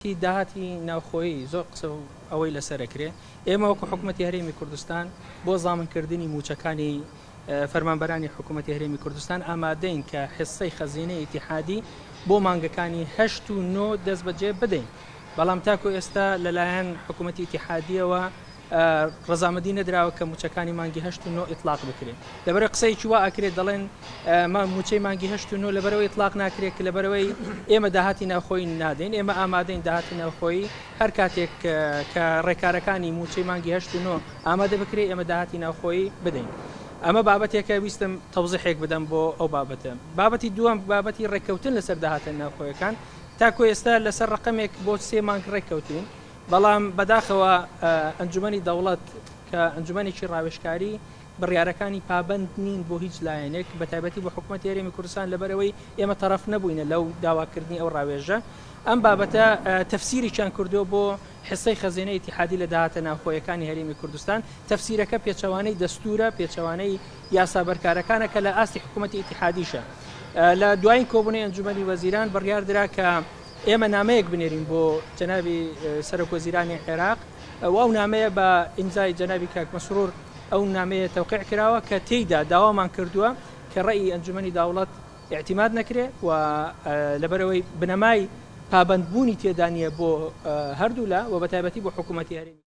داهاتی ناوخۆیی زۆر قسە و ئەوەی لەسەرەکرێ ئێمە وەکو حکوومەتی هەرێمی کوردستان بۆ زامنکردنی موچەکانی فەرمانبەرانی حکوومەتی هەرێمی کوردستان ئامادەین کە حسەی خەزینەی ئیتیحادی بۆ مانگەکانی 8 و 9 دەست بەجێ بدەین بەڵام تاکو ئێستا لەلایەن حکوومەتی ئیتیحادیەوە ڕەزامەندی نەدراوە کە موچەکانی مانگی 8 و 9 ئیطلاق بکرێن لەبەرەوەی قسەیەکی وا ئەکرێت دەڵێن موچەی مانگی 8 و 9 لەبەرەوەی ئیطلاق ناکرێت کە لەبەرەوەی ئێمە داهاتی ناوخۆیی نادەین ئێمە ئامادەین داهاتی ناوخۆیی هەر کاتێک کە ڕێکارەکانی موچەی مانگی 8 و 9 ئامادە بکرێت ئێمە داهاتی ناوخۆیی بدەین ئەمە بابەتێکە ویستم تەوزیحێک بدەم بۆ ئەو بابەتە بابەتی دووەم بابەتی ڕێککەوتن لەسەر داهاتە ناوخۆیەکان تاکو ئێستا لەسەر ڕقمێک بۆ 3 مانگ ڕێککەوتین بەڵام بەداخەوە ئەنجومەنی دەوڵەت کە ئەنجومەنێکی ڕاوێژکاری بڕیارەکانی پابند نین بۆ هیچ لایەنێک بە تایبەتی بە حکوومەتی هەرێمی کوردستان لەبەرەوەی ئێمە تەرەف نەبووینە لەو داواکردنی ئەو ڕاوێژە ئەم بابەتە تەفسیریان کردو بۆ حسەی خەزینەی ئیتیحادی لە داهاتە ناوخۆیەکانی هەرێمی کوردستان تەفسیرەکە پێچەوانەی دەستورە پێچەوانەی یاسا بەرکارەکانە کە لە ئاستی حکوومەتی ئیتیحادیشە لە دوایین کۆبوونەی ئەنجومەنی وەزیران بڕیار درا کە ئێمە نامەیەک بنێرین بۆ جەنابی سەرۆکوەزیرانی عێراق ئەو نامەیە بە ئیمزای جەنابی کاک مەسرور ئەو نامەیە تەوقیع کراوە کە تێیدا داوامان کردووە کە ڕێی ئەنجومەنی داوڵەت اعتیماد نەکرێت و لەبەرەوەی بنەمای پابندبوونی تێدانیە بۆ هەردوو لا و بە تایبەتی بۆ حکوومەتی هەرێمی